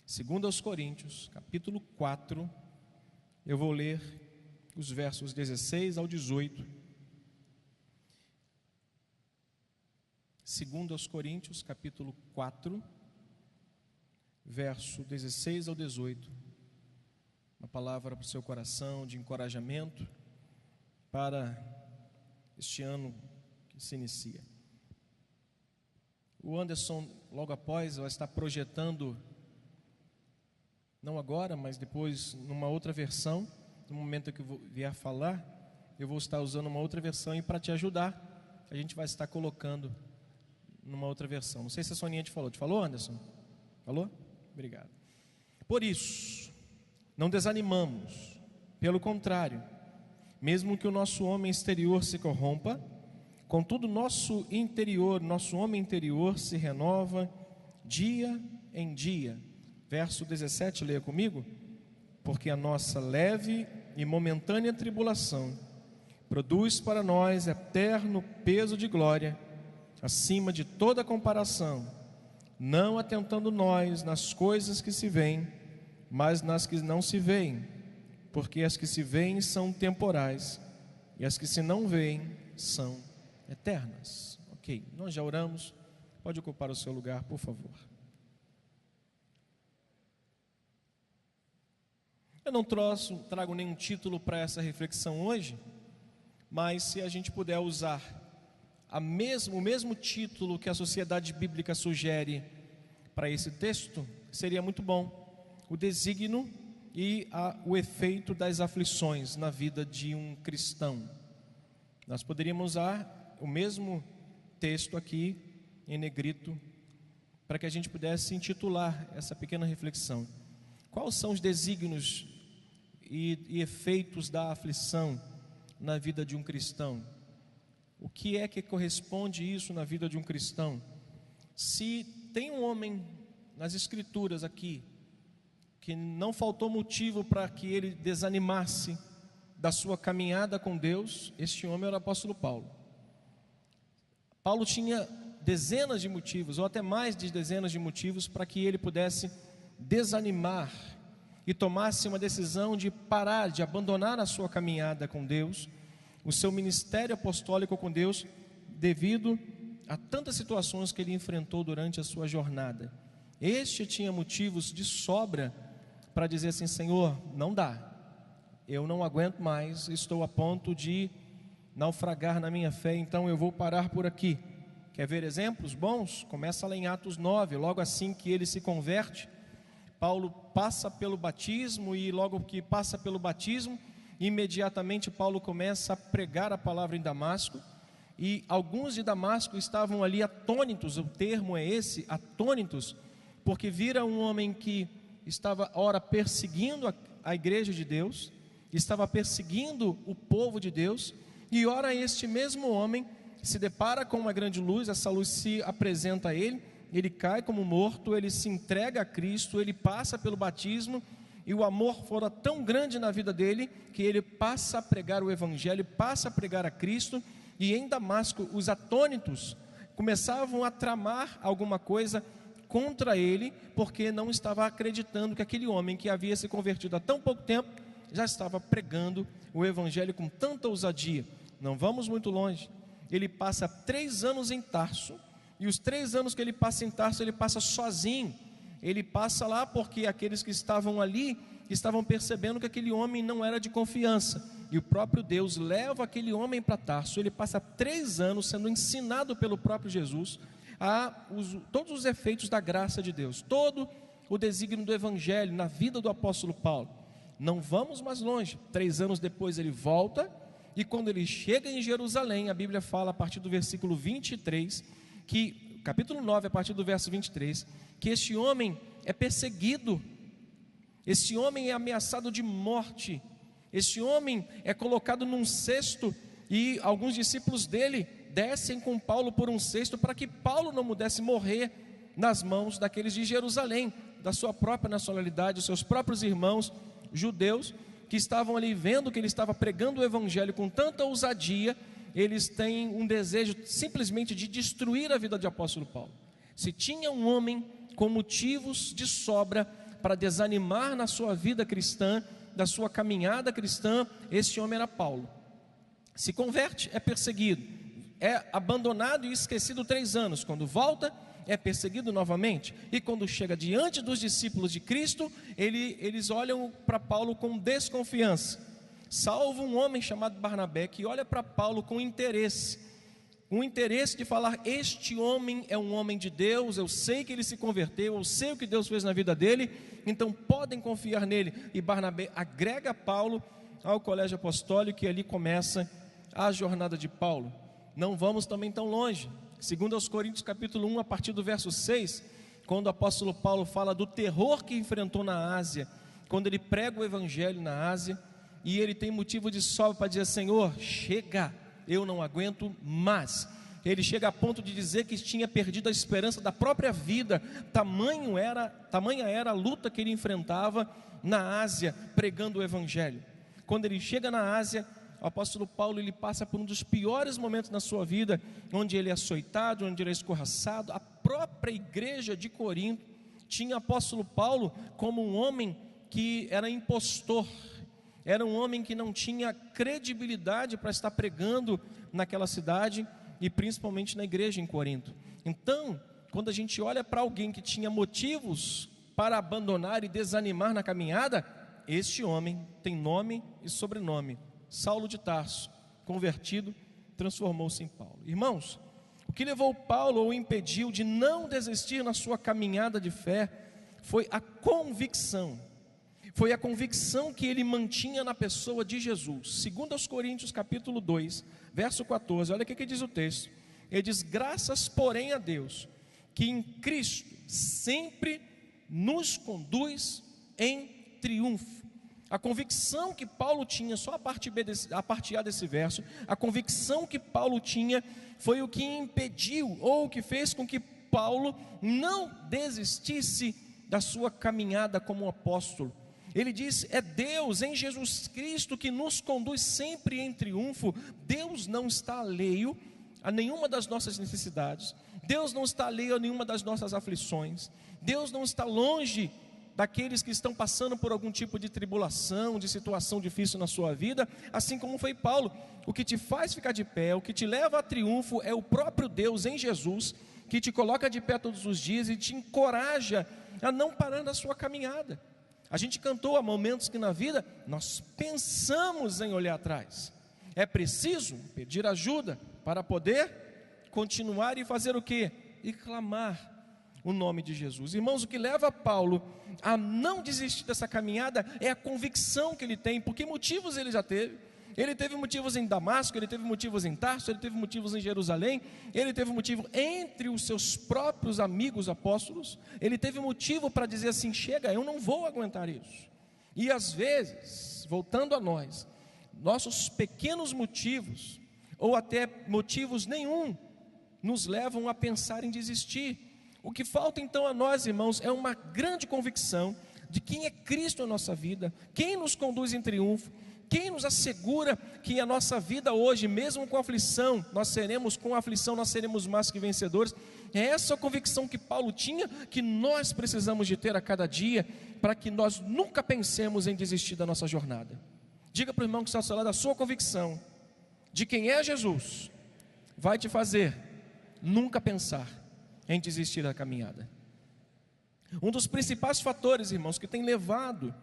Segundo aos Coríntios, capítulo 4, eu vou ler os versos 16 ao 18. Segundo aos Coríntios, capítulo 4, verso 16 ao 18. Uma palavra para o seu coração de encorajamento para este ano que se inicia. O Anderson, logo após, vai estar projetando, não agora, mas depois, numa outra versão. No momento que eu vier falar, eu vou estar usando uma outra versão, e para te ajudar, a gente vai estar colocando numa outra versão. Não sei se a Soninha te falou. Te falou, Anderson? Falou? Obrigado. Por isso, não desanimamos. Pelo contrário, mesmo que o nosso homem exterior se corrompa, contudo, nosso homem interior se renova dia em dia. Verso 17, leia comigo. Porque a nossa leve e momentânea tribulação produz para nós eterno peso de glória, acima de toda comparação, não atentando nós nas coisas que se veem, mas nas que não se veem, porque as que se veem são temporais, e as que se não veem são eternas. Ok, nós já oramos. Pode ocupar o seu lugar, por favor. Eu não trago nenhum título para essa reflexão hoje, mas se a gente puder usar o mesmo título que a Sociedade Bíblica sugere para esse texto, seria muito bom. O desígnio e o efeito das aflições na vida de um cristão. Nós poderíamos usar o mesmo texto aqui em negrito, para que a gente pudesse intitular essa pequena reflexão. Quais são os desígnios e efeitos da aflição na vida de um cristão? O que é que corresponde isso na vida de um cristão? Se tem um homem nas Escrituras aqui que não faltou motivo para que ele desanimasse da sua caminhada com Deus, este homem era o apóstolo Paulo. Paulo tinha dezenas de motivos, ou até mais de dezenas de motivos, para que ele pudesse desanimar e tomasse uma decisão de parar, de abandonar a sua caminhada com Deus, o seu ministério apostólico com Deus, devido a tantas situações que ele enfrentou durante a sua jornada. Este tinha motivos de sobra para dizer assim: Senhor, não dá, eu não aguento mais, estou a ponto de naufragar na minha fé, então eu vou parar por aqui. Quer ver exemplos bons? Começa lá em Atos 9, logo assim que ele se converte, Paulo passa pelo batismo, e logo que passa pelo batismo, imediatamente Paulo começa a pregar a palavra em Damasco, e alguns de Damasco estavam ali atônitos, o termo é esse, atônitos, porque vira um homem que estava ora perseguindo a igreja de Deus, estava perseguindo o povo de Deus, e ora este mesmo homem se depara com uma grande luz, essa luz se apresenta a ele, ele cai como morto, ele se entrega a Cristo, ele passa pelo batismo, e o amor fora tão grande na vida dele, que ele passa a pregar o Evangelho, passa a pregar a Cristo, e em Damasco os atônitos começavam a tramar alguma coisa contra ele, porque não estava acreditando que aquele homem que havia se convertido há tão pouco tempo, já estava pregando o Evangelho com tanta ousadia. Não vamos muito longe, ele passa 3 anos em Tarso, e os 3 anos que ele passa em Tarso, ele passa sozinho. Ele passa lá porque aqueles que estavam ali estavam percebendo que aquele homem não era de confiança, e o próprio Deus leva aquele homem para Tarso. Ele passa 3 anos sendo ensinado pelo próprio Jesus todos os efeitos da graça de Deus, todo o desígnio do Evangelho na vida do apóstolo Paulo. Não vamos mais longe, 3 anos depois ele volta, e quando ele chega em Jerusalém, a Bíblia fala a partir do versículo 23, que, capítulo 9, a partir do verso 23, que este homem é perseguido, este homem é ameaçado de morte, este homem é colocado num cesto, e alguns discípulos dele descem com Paulo por um cesto, para que Paulo não pudesse morrer nas mãos daqueles de Jerusalém, da sua própria nacionalidade, os seus próprios irmãos judeus, que estavam ali vendo que ele estava pregando o Evangelho com tanta ousadia. Eles têm um desejo simplesmente de destruir a vida de apóstolo Paulo. Se tinha um homem com motivos de sobra para desanimar na sua vida cristã, da sua caminhada cristã, este homem era Paulo. Se converte, é perseguido, é abandonado e esquecido 3 anos. Quando volta, é perseguido novamente. E quando chega diante dos discípulos de Cristo, eles olham para Paulo com desconfiança, salvo um homem chamado Barnabé, que olha para Paulo com interesse, um interesse de falar: este homem é um homem de Deus, eu sei que ele se converteu, eu sei o que Deus fez na vida dele, então podem confiar nele. E Barnabé agrega Paulo ao colégio apostólico, e ali começa a jornada de Paulo. Não vamos também tão longe. Segundo aos Coríntios capítulo 1, a partir do verso 6, quando o apóstolo Paulo fala do terror que enfrentou na Ásia, quando ele prega o evangelho na Ásia, e ele tem motivo de sobra para dizer: Senhor, chega, eu não aguento mais. Ele chega a ponto de dizer que tinha perdido a esperança da própria vida, tamanha era a luta que ele enfrentava na Ásia, pregando o evangelho. Quando ele chega na Ásia, o apóstolo Paulo, ele passa por um dos piores momentos na sua vida, onde ele é açoitado, onde ele é escorraçado. A própria igreja de Corinto tinha o apóstolo Paulo como um homem que era impostor, era um homem que não tinha credibilidade para estar pregando naquela cidade, e principalmente na igreja em Corinto. Então, quando a gente olha para alguém que tinha motivos para abandonar e desanimar na caminhada, este homem tem nome e sobrenome: Saulo de Tarso, convertido, transformou-se em Paulo. Irmãos, o que levou Paulo ou o impediu de não desistir na sua caminhada de fé foi a convicção. Foi a convicção que ele mantinha na pessoa de Jesus. Segundo aos Coríntios capítulo 2, verso 14, olha o que diz o texto. Ele diz: graças porém a Deus, que em Cristo sempre nos conduz em triunfo. A convicção que Paulo tinha, só a parte A desse verso, a convicção que Paulo tinha foi o que impediu, ou o que fez com que Paulo não desistisse da sua caminhada como apóstolo. Ele diz: é Deus em Jesus Cristo que nos conduz sempre em triunfo. Deus não está alheio a nenhuma das nossas necessidades, Deus não está alheio a nenhuma das nossas aflições, Deus não está longe daqueles que estão passando por algum tipo de tribulação, de situação difícil na sua vida, assim como foi Paulo. O que te faz ficar de pé, o que te leva a triunfo é o próprio Deus em Jesus, que te coloca de pé todos os dias e te encoraja a não parar na sua caminhada. A gente cantou há momentos que na vida nós pensamos em olhar atrás. É preciso pedir ajuda para poder continuar e fazer o quê? E clamar o nome de Jesus. Irmãos, o que leva Paulo a não desistir dessa caminhada é a convicção que ele tem. Porque motivos ele já teve. Ele teve motivos em Damasco, ele teve motivos em Tarso, ele teve motivos em Jerusalém, ele teve motivo entre os seus próprios amigos apóstolos. Ele teve motivo para dizer assim: chega, eu não vou aguentar isso. E às vezes, voltando a nós, nossos pequenos motivos, ou até motivos nenhum, nos levam a pensar em desistir. O que falta então a nós, irmãos, é uma grande convicção de quem é Cristo na nossa vida, quem nos conduz em triunfo, quem nos assegura que a nossa vida hoje, mesmo com aflição, nós seremos mais que vencedores. É essa a convicção que Paulo tinha, que nós precisamos de ter a cada dia, para que nós nunca pensemos em desistir da nossa jornada. Diga para o irmão que está ao seu lado: a sua convicção de quem é Jesus vai te fazer nunca pensar em desistir da caminhada. Um dos principais fatores, irmãos, que tem levado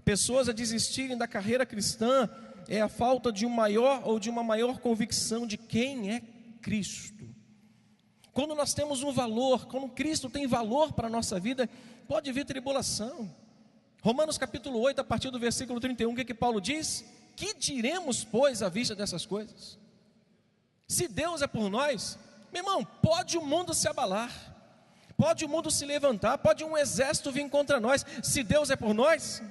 pessoas a desistirem da carreira cristã é a falta de uma maior convicção de quem é Cristo. Quando nós temos um valor, quando Cristo tem valor para a nossa vida, pode vir tribulação. Romanos capítulo 8, a partir do versículo 31, o que Paulo diz? Que diremos, pois, à vista dessas coisas? Se Deus é por nós, meu irmão, pode o mundo se abalar, pode o mundo se levantar, pode um exército vir contra nós. Se Deus é por nós,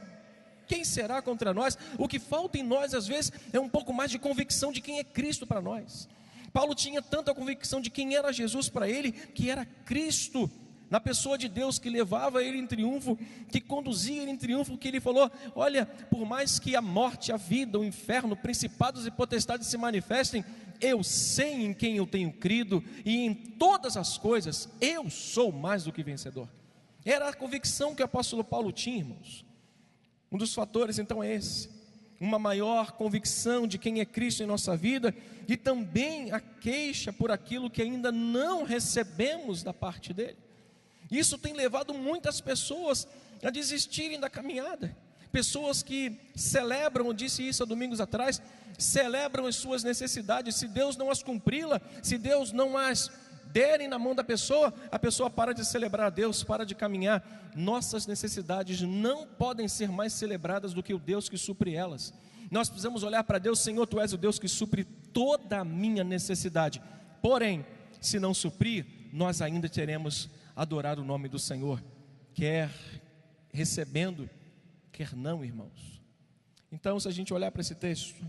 quem será contra nós? O que falta em nós às vezes é um pouco mais de convicção de quem é Cristo para nós. Paulo tinha tanta convicção de quem era Jesus para ele, que era Cristo, na pessoa de Deus, que levava ele em triunfo, que conduzia ele em triunfo, que ele falou: olha, por mais que a morte, a vida, o inferno, principados e potestades se manifestem, eu sei em quem eu tenho crido, e em todas as coisas eu sou mais do que vencedor. Era a convicção que o apóstolo Paulo tinha, irmãos. Um dos fatores então é esse, uma maior convicção de quem é Cristo em nossa vida, e também a queixa por aquilo que ainda não recebemos da parte dele. Isso tem levado muitas pessoas a desistirem da caminhada. Pessoas que celebram, eu disse isso há domingos atrás, celebram as suas necessidades. Se Deus não as cumpri-la, se Deus não as derem na mão da pessoa, a pessoa para de celebrar a Deus, para de caminhar. Nossas necessidades não podem ser mais celebradas do que o Deus que supre elas. Nós precisamos olhar para Deus: Senhor, Tu és o Deus que supre toda a minha necessidade. Porém, se não suprir, nós ainda teremos adorar o nome do Senhor, quer recebendo, quer não, irmãos. Então, se a gente olhar para esse texto,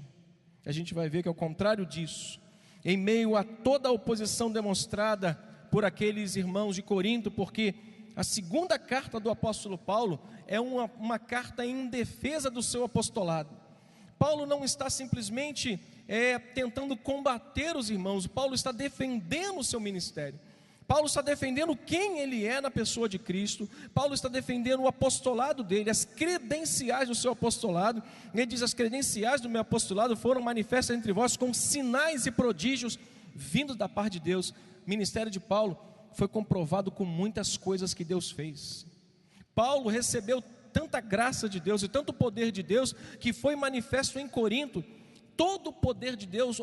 a gente vai ver que ao contrário disso, em meio a toda a oposição demonstrada por aqueles irmãos de Corinto, porque a segunda carta do apóstolo Paulo é uma carta em defesa do seu apostolado. Paulo não está simplesmente tentando combater os irmãos, Paulo está defendendo o seu ministério. Paulo está defendendo quem ele é na pessoa de Cristo. Paulo está defendendo o apostolado dele, as credenciais do seu apostolado. Ele diz: as credenciais do meu apostolado foram manifestas entre vós com sinais e prodígios vindos da parte de Deus. O ministério de Paulo foi comprovado com muitas coisas que Deus fez. Paulo recebeu tanta graça de Deus e tanto poder de Deus que foi manifesto em Corinto. Todo o poder de Deus,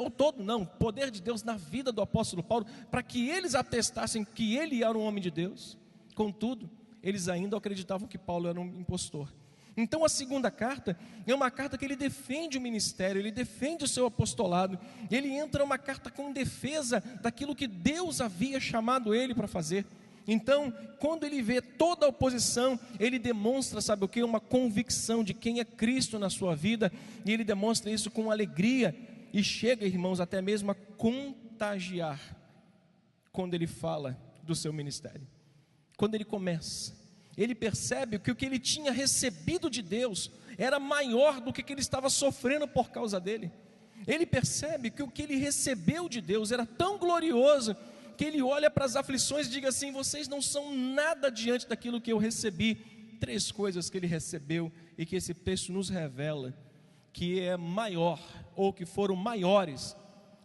poder de Deus na vida do apóstolo Paulo, para que eles atestassem que ele era um homem de Deus. Contudo, eles ainda acreditavam que Paulo era um impostor. Então a segunda carta é uma carta que ele defende o ministério, ele defende o seu apostolado, ele entra uma carta com defesa daquilo que Deus havia chamado ele para fazer. Então, quando ele vê toda a oposição, ele demonstra, sabe o que? Uma convicção de quem é Cristo na sua vida, e ele demonstra isso com alegria, e chega, irmãos, até mesmo a contagiar, quando ele fala do seu ministério. Quando ele começa, ele percebe que o que ele tinha recebido de Deus era maior do que ele estava sofrendo por causa dele. Ele percebe que o que ele recebeu de Deus era tão glorioso, que ele olha para as aflições e diga assim: vocês não são nada diante daquilo que eu recebi. 3 coisas que ele recebeu e que esse texto nos revela que é maior, ou que foram maiores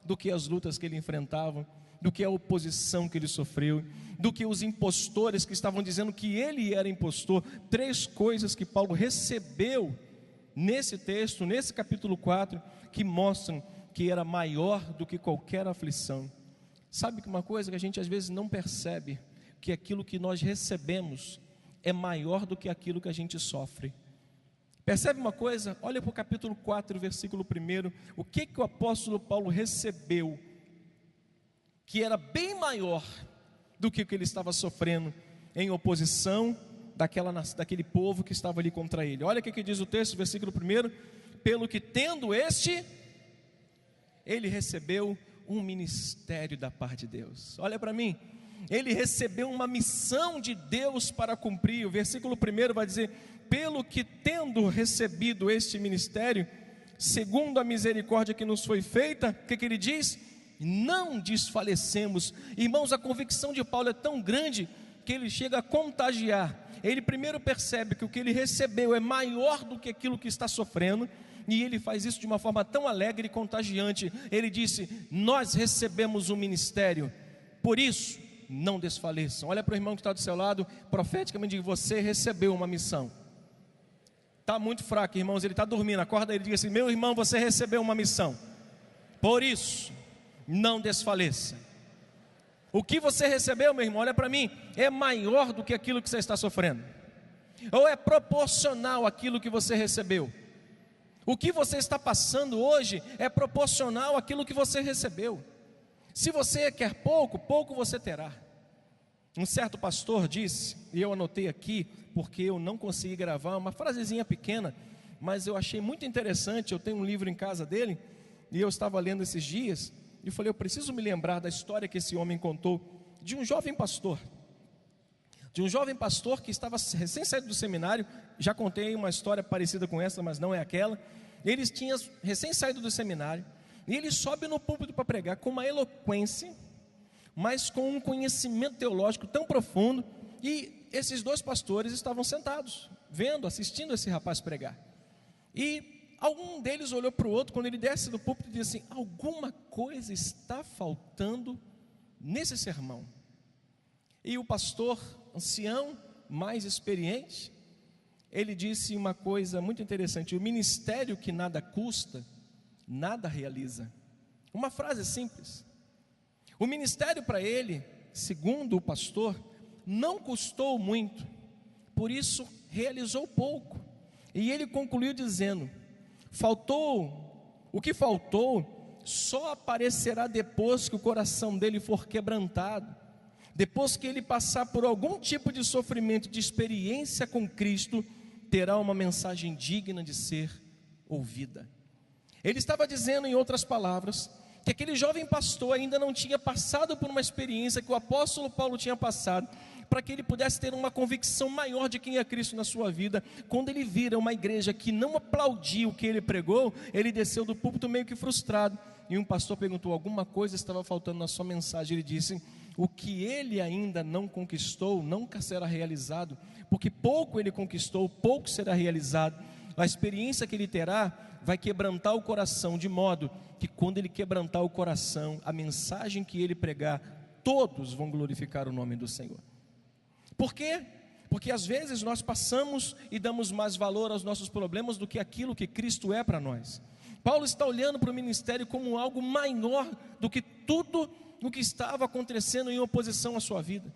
do que as lutas que ele enfrentava, do que a oposição que ele sofreu, do que os impostores que estavam dizendo que ele era impostor. 3 coisas que Paulo recebeu nesse texto, nesse capítulo 4, que mostram que era maior do que qualquer aflição. Sabe que uma coisa que a gente às vezes não percebe, que aquilo que nós recebemos é maior do que aquilo que a gente sofre. Percebe uma coisa? Olha para o capítulo 4, versículo 1, o que o apóstolo Paulo recebeu, que era bem maior do que o que ele estava sofrendo em oposição daquele povo que estava ali contra ele. Olha o que diz o texto, versículo 1, pelo que tendo ele recebeu um ministério da parte de Deus. Olha para mim, ele recebeu uma missão de Deus para cumprir. O versículo 1 vai dizer: pelo que tendo recebido este ministério, segundo a misericórdia que nos foi feita, o que ele diz? Não desfalecemos. Irmãos, a convicção de Paulo é tão grande que ele chega a contagiar. Ele primeiro percebe que o que ele recebeu é maior do que aquilo que está sofrendo, e ele faz isso de uma forma tão alegre e contagiante. Ele disse: nós recebemos um ministério, por isso não desfaleçam. Olha para o irmão que está do seu lado, profeticamente diga: você recebeu uma missão. Está muito fraco, irmãos, ele está dormindo, acorda ele e diga assim: meu irmão, você recebeu uma missão, por isso não desfaleça. O que você recebeu, meu irmão, olha para mim, é maior do que aquilo que você está sofrendo, ou é proporcional àquilo que você recebeu. O que você está passando hoje é proporcional àquilo que você recebeu. Se você quer pouco, pouco você terá. Um certo pastor disse, e eu anotei aqui, porque eu não consegui gravar, uma frasezinha pequena, mas eu achei muito interessante. Eu tenho um livro em casa dele, e eu estava lendo esses dias, e falei: eu preciso me lembrar da história que esse homem contou, de um jovem pastor que estava recém saído do seminário. Já contei uma história parecida com essa, mas não é aquela. Ele tinha recém saído do seminário, e ele sobe no púlpito para pregar com uma eloquência, mas com um conhecimento teológico tão profundo, e esses dois pastores estavam sentados, vendo, assistindo esse rapaz pregar. E algum deles olhou para o outro, quando ele desce do púlpito, e disse assim: alguma coisa está faltando nesse sermão. E o pastor ancião, mais experiente, ele disse uma coisa muito interessante: o ministério que nada custa, nada realiza. Uma frase simples. O ministério para ele, segundo o pastor, não custou muito, por isso realizou pouco. E ele concluiu dizendo: o que faltou só aparecerá depois que o coração dele for quebrantado, depois que ele passar por algum tipo de sofrimento, de experiência com Cristo, terá uma mensagem digna de ser ouvida. Ele estava dizendo, em outras palavras, que aquele jovem pastor ainda não tinha passado por uma experiência que o apóstolo Paulo tinha passado, para que ele pudesse ter uma convicção maior de quem é Cristo na sua vida. Quando ele vira uma igreja que não aplaudiu o que ele pregou, ele desceu do púlpito meio que frustrado, e um pastor perguntou: alguma coisa estava faltando na sua mensagem. Ele disse: o que ele ainda não conquistou nunca será realizado, porque pouco ele conquistou, pouco será realizado. A experiência que ele terá vai quebrantar o coração, de modo que quando ele quebrantar o coração, a mensagem que ele pregar, todos vão glorificar o nome do Senhor. Por quê? Porque às vezes nós passamos e damos mais valor aos nossos problemas do que aquilo que Cristo é para nós. Paulo está olhando para o ministério como algo maior do que tudo o que estava acontecendo em oposição à sua vida.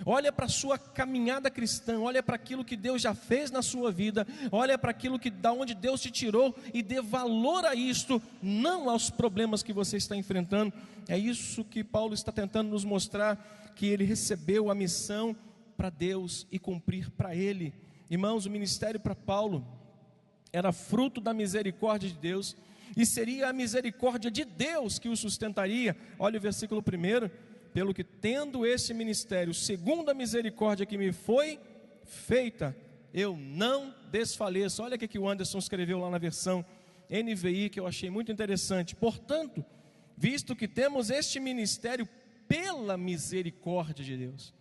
Olha para a sua caminhada cristã, olha para aquilo que Deus já fez na sua vida, olha para aquilo da onde Deus te tirou, e dê valor a isto, não aos problemas que você está enfrentando. É isso que Paulo está tentando nos mostrar, que ele recebeu a missão para Deus e cumprir para ele. Irmãos, o ministério para Paulo era fruto da misericórdia de Deus, e seria a misericórdia de Deus que o sustentaria. Olha o versículo 1: pelo que, tendo esse ministério, segundo a misericórdia que me foi feita, eu não desfaleço. Olha o que o Anderson escreveu lá na versão NVI, que eu achei muito interessante. Portanto, visto que temos este ministério pela misericórdia de Deus.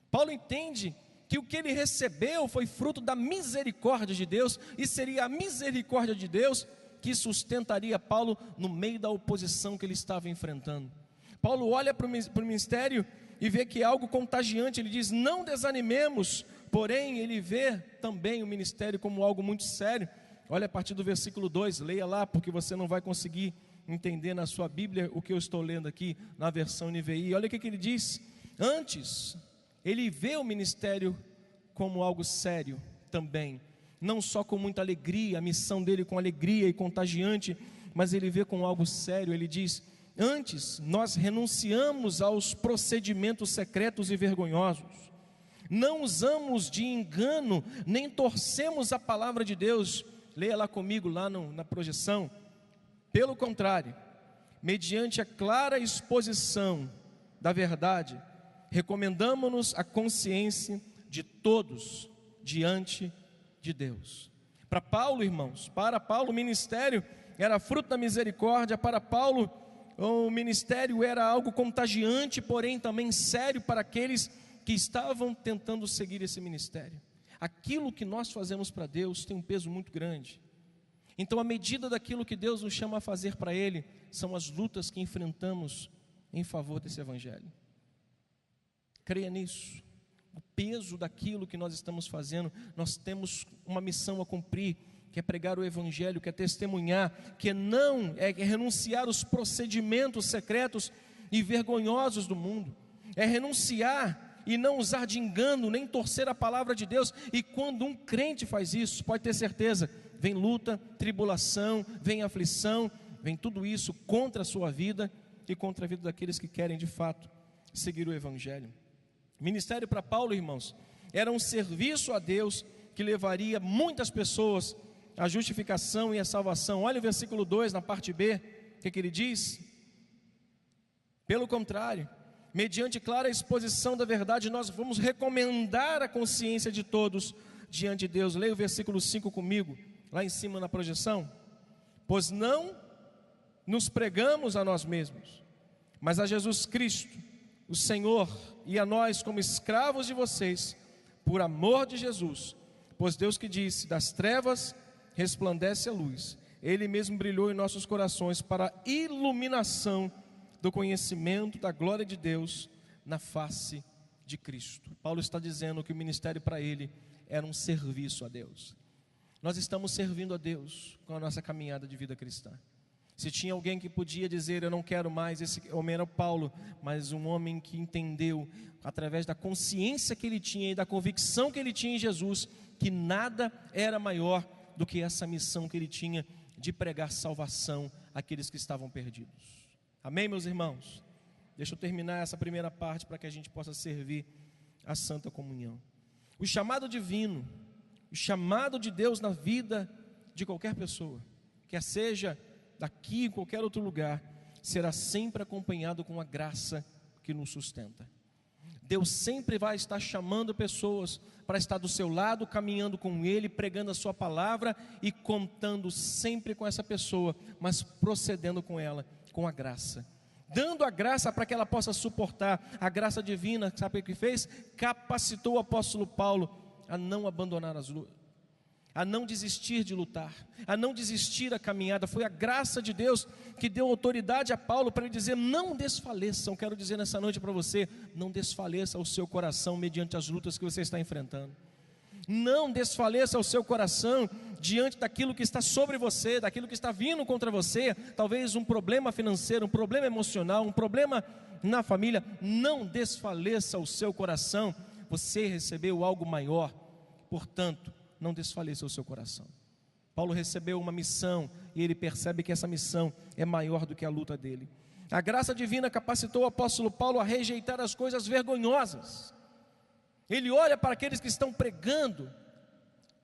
Paulo entende que o que ele recebeu foi fruto da misericórdia de Deus, e seria a misericórdia de Deus que sustentaria Paulo no meio da oposição que ele estava enfrentando. Paulo olha para o ministério e vê que é algo contagiante. Ele diz: não desanimemos. Porém, ele vê também o ministério como algo muito sério. Olha a partir do versículo 2, leia lá, porque você não vai conseguir entender na sua Bíblia o que eu estou lendo aqui na versão NVI. Olha o que ele diz: antes, ele vê o ministério como algo sério também, não só com muita alegria, a missão dele com alegria e contagiante, mas ele vê com algo sério. Ele diz: antes, nós renunciamos aos procedimentos secretos e vergonhosos, não usamos de engano, nem torcemos a palavra de Deus. Leia lá comigo, lá na projeção. Pelo contrário, mediante a clara exposição da verdade, recomendamos-nos a consciência de todos diante de Deus. Para Paulo, irmãos, o ministério era fruto da misericórdia. Para Paulo, o ministério era algo contagiante, porém também sério para aqueles que estavam tentando seguir esse ministério. Aquilo que nós fazemos para Deus tem um peso muito grande. Então, a medida daquilo que Deus nos chama a fazer para Ele, são as lutas que enfrentamos em favor desse Evangelho. Creia nisso. O peso daquilo que nós estamos fazendo, nós temos uma missão a cumprir, que é pregar o Evangelho, que é testemunhar, que é renunciar os procedimentos secretos e vergonhosos do mundo, é renunciar e não usar de engano, nem torcer a palavra de Deus. E quando um crente faz isso, pode ter certeza, vem luta, tribulação, vem aflição, vem tudo isso contra a sua vida e contra a vida daqueles que querem de fato seguir o Evangelho. Ministério para Paulo, irmãos, era um serviço a Deus que levaria muitas pessoas à justificação e à salvação. Olha o versículo 2, na parte B, o que ele diz? Pelo contrário, mediante clara exposição da verdade, nós vamos recomendar a consciência de todos diante de Deus. Leia o versículo 5 comigo, lá em cima na projeção. Pois não nos pregamos a nós mesmos, mas a Jesus Cristo, o Senhor, e a nós como escravos de vocês, por amor de Jesus, pois Deus que disse, das trevas resplandece a luz, Ele mesmo brilhou em nossos corações para a iluminação do conhecimento da glória de Deus na face de Cristo. Paulo está dizendo que o ministério para ele era um serviço a Deus. Nós estamos servindo a Deus com a nossa caminhada de vida cristã. Se tinha alguém que podia dizer, eu não quero mais, esse homem era Paulo, mas um homem que entendeu, através da consciência que ele tinha e da convicção que ele tinha em Jesus, que nada era maior do que essa missão que ele tinha de pregar salvação àqueles que estavam perdidos. Amém, meus irmãos? Deixa eu terminar essa primeira parte para que a gente possa servir a Santa Comunhão. O chamado divino, o chamado de Deus na vida de qualquer pessoa, quer seja daqui em qualquer outro lugar, será sempre acompanhado com a graça que nos sustenta. Deus sempre vai estar chamando pessoas para estar do seu lado, caminhando com Ele, pregando a sua palavra e contando sempre com essa pessoa, mas procedendo com ela, com a graça. Dando a graça para que ela possa suportar. A graça divina, sabe o que fez? Capacitou o apóstolo Paulo a não abandonar as lutas, a não desistir de lutar, a não desistir da caminhada. Foi a graça de Deus que deu autoridade a Paulo para ele dizer, não desfaleçam. Quero dizer nessa noite para você, não desfaleça o seu coração mediante as lutas que você está enfrentando. Não desfaleça o seu coração diante daquilo que está sobre você, daquilo que está vindo contra você, talvez um problema financeiro, um problema emocional, um problema na família. Não desfaleça o seu coração, você recebeu algo maior, portanto, não desfaleça o seu coração. Paulo recebeu uma missão e ele percebe que essa missão é maior do que a luta dele. A graça divina capacitou o apóstolo Paulo a rejeitar as coisas vergonhosas. Ele olha para aqueles que estão pregando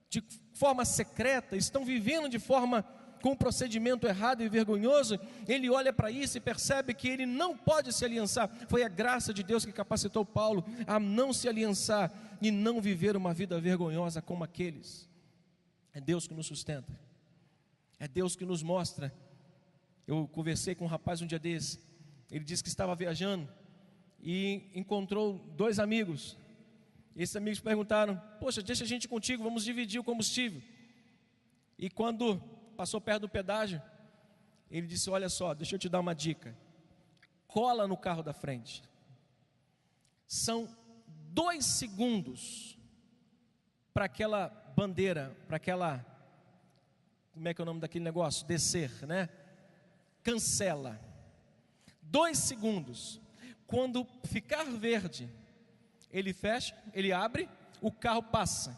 de forma secreta, estão vivendo de forma com um procedimento errado e vergonhoso. Ele olha para isso e percebe que ele não pode se aliançar. Foi a graça de Deus que capacitou Paulo a não se aliançar e não viver uma vida vergonhosa como aqueles. É Deus que nos sustenta, é Deus que nos mostra. Eu conversei com um rapaz um dia desse, ele disse que estava viajando e encontrou 2 amigos. Esses amigos perguntaram, poxa, deixa a gente contigo, vamos dividir o combustível. E quando passou perto do pedágio, ele disse, olha só, deixa eu te dar uma dica, cola no carro da frente. São 2 segundos para aquela bandeira, para aquela, como é que é o nome daquele negócio? Descer, né? Cancela. 2 segundos. Quando ficar verde, ele fecha, ele abre, o carro passa.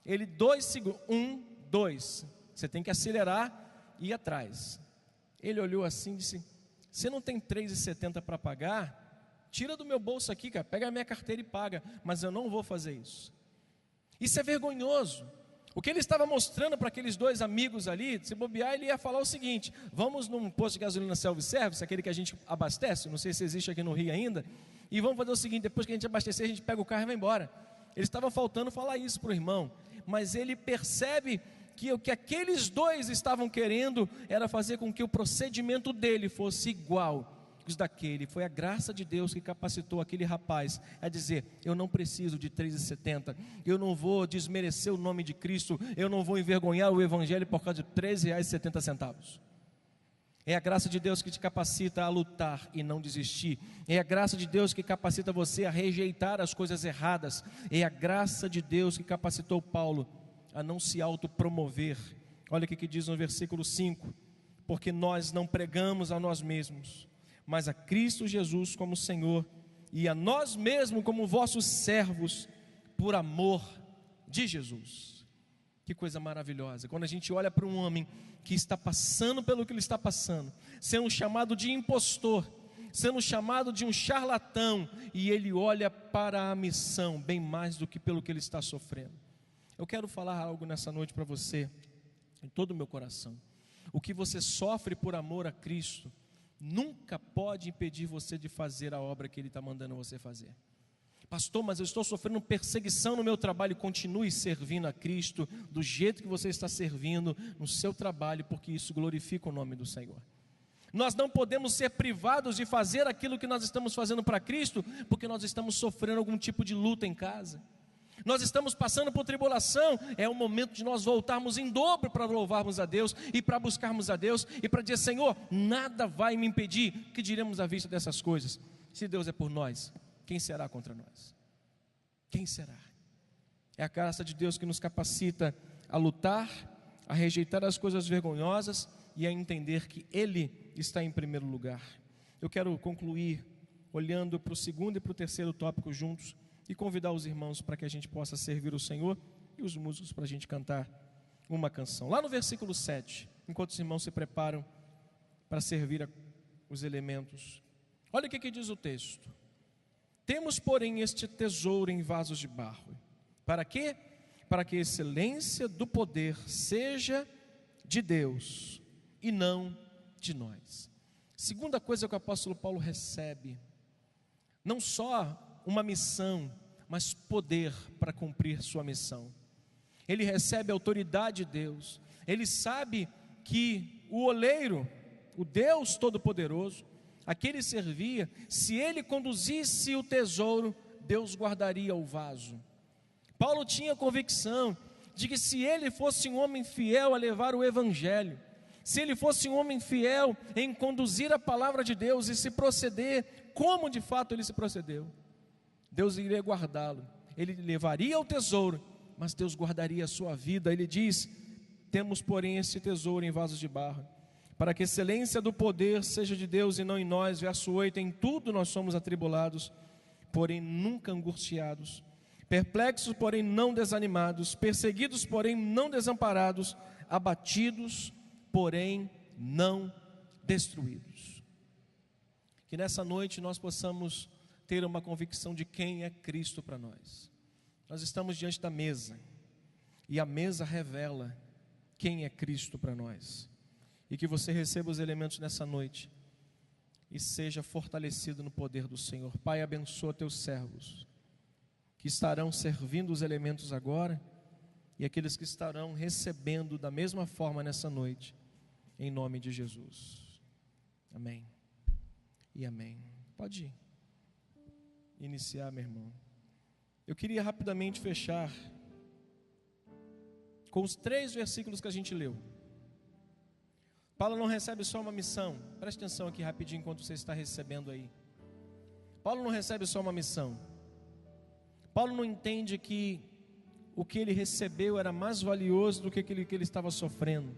Ele 2 segundos, 1, 2. Você tem que acelerar e ir atrás. Ele olhou assim e disse, você não tem R$3,70 para pagar? Tira do meu bolso aqui, cara, pega a minha carteira e paga. Mas eu não vou fazer isso. Isso é vergonhoso. O que ele estava mostrando para aqueles 2 amigos ali, se bobear, ele ia falar o seguinte, vamos num posto de gasolina self-service, aquele que a gente abastece, não sei se existe aqui no Rio ainda, e vamos fazer o seguinte, depois que a gente abastecer, a gente pega o carro e vai embora. Ele estava faltando falar isso para o irmão, mas ele percebe que o que aqueles 2 estavam querendo era fazer com que o procedimento dele fosse igual os daquele. Foi a graça de Deus que capacitou aquele rapaz a dizer, eu não preciso de R$3,70, eu não vou desmerecer o nome de Cristo, eu não vou envergonhar o Evangelho por causa de R$3,70. É a graça de Deus que te capacita a lutar e não desistir. É a graça de Deus que capacita você a rejeitar as coisas erradas. É a graça de Deus que capacitou Paulo a não se autopromover. Olha o que diz no versículo 5. Porque nós não pregamos a nós mesmos, mas a Cristo Jesus como Senhor, e a nós mesmos como vossos servos, por amor de Jesus. Que coisa maravilhosa, quando a gente olha para um homem que está passando pelo que ele está passando, sendo chamado de impostor, sendo chamado de um charlatão, e ele olha para a missão, bem mais do que pelo que ele está sofrendo. Eu quero falar algo nessa noite para você, em todo o meu coração. O que você sofre por amor a Cristo, nunca pode impedir você de fazer a obra que Ele está mandando você fazer. Pastor, mas eu estou sofrendo perseguição no meu trabalho. Continue servindo a Cristo do jeito que você está servindo no seu trabalho, porque isso glorifica o nome do Senhor. Nós não podemos ser privados de fazer aquilo que nós estamos fazendo para Cristo, porque nós estamos sofrendo algum tipo de luta em casa. Nós estamos passando por tribulação, é o momento de nós voltarmos em dobro para louvarmos a Deus e para buscarmos a Deus e para dizer: Senhor, nada vai me impedir. Que diremos à vista dessas coisas? Se Deus é por nós, quem será contra nós? Quem será? É a graça de Deus que nos capacita a lutar, a rejeitar as coisas vergonhosas e a entender que Ele está em primeiro lugar. Eu quero concluir olhando para o segundo e para o terceiro tópico juntos e convidar os irmãos para que a gente possa servir o Senhor e os músicos para a gente cantar uma canção. Lá no versículo 7, enquanto os irmãos se preparam para servir os elementos, olha o que diz o texto: temos, porém, este tesouro em vasos de barro. Para quê? Para que a excelência do poder seja de Deus e não de nós. Segunda coisa que o apóstolo Paulo recebe, não só uma missão, mas poder para cumprir sua missão. Ele recebe a autoridade de Deus. Ele sabe que o oleiro, o Deus Todo-Poderoso, a que ele servia, se ele conduzisse o tesouro, Deus guardaria o vaso. Paulo tinha convicção de que se ele fosse um homem fiel a levar o evangelho, se ele fosse um homem fiel em conduzir a palavra de Deus e se proceder como de fato ele se procedeu, Deus iria guardá-lo. Ele levaria o tesouro, mas Deus guardaria a sua vida. Ele diz: temos, porém, esse tesouro em vasos de barro, para que a excelência do poder seja de Deus e não em nós. Verso 8, em tudo nós somos atribulados, porém nunca angustiados, perplexos, porém não desanimados, perseguidos, porém não desamparados, abatidos, porém não destruídos. Que nessa noite nós possamos ter uma convicção de quem é Cristo para nós. Nós estamos diante da mesa, e a mesa revela quem é Cristo para nós. E que você receba os elementos nessa noite e seja fortalecido no poder do Senhor. Pai, abençoa teus servos que estarão servindo os elementos agora e aqueles que estarão recebendo da mesma forma nessa noite, em nome de Jesus. Amém e amém. Pode iniciar, meu irmão. Eu queria rapidamente fechar com os 3 versículos que a gente leu. Paulo não recebe só uma missão. Preste atenção aqui rapidinho enquanto você está recebendo aí. Paulo não recebe só uma missão. Paulo não entende que o que ele recebeu era mais valioso do que aquilo que ele estava sofrendo.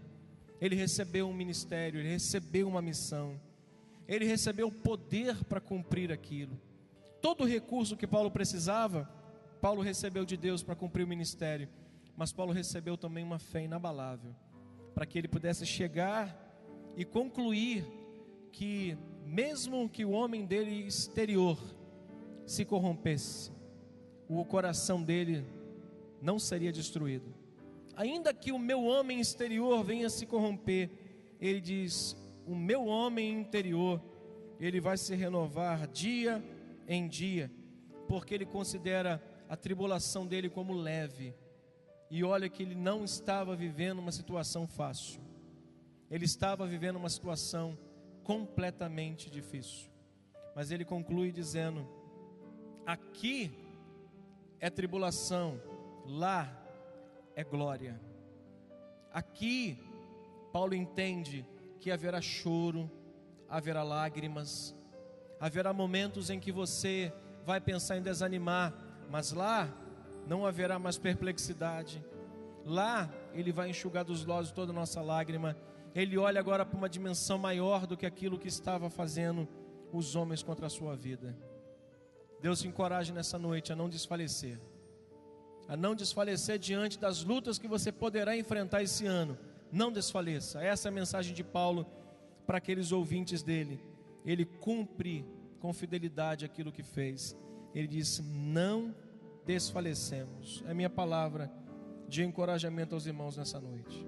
Ele recebeu um ministério, ele recebeu uma missão, ele recebeu o poder para cumprir aquilo. Todo o recurso que Paulo precisava, Paulo recebeu de Deus para cumprir o ministério. Mas Paulo recebeu também uma fé inabalável, para que ele pudesse chegar e concluir que mesmo que o homem dele exterior se corrompesse, o coração dele não seria destruído. Ainda que o meu homem exterior venha se corromper, ele diz: o meu homem interior, ele vai se renovar dia em dia, porque ele considera a tribulação dele como leve. E olha que ele não estava vivendo uma situação fácil, ele estava vivendo uma situação completamente difícil. Mas ele conclui dizendo: aqui é tribulação, lá é glória. Aqui Paulo entende que haverá choro, haverá lágrimas, haverá momentos em que você vai pensar em desanimar, mas lá não haverá mais perplexidade. Lá ele vai enxugar dos olhos toda a nossa lágrima. Ele olha agora para uma dimensão maior do que aquilo que estava fazendo os homens contra a sua vida. Deus te encoraje nessa noite a não desfalecer, a não desfalecer diante das lutas que você poderá enfrentar esse ano. Não desfaleça. Essa é a mensagem de Paulo para aqueles ouvintes dele. Ele cumpre com fidelidade aquilo que fez. Ele diz: não desfalecemos. É minha palavra de encorajamento aos irmãos nessa noite.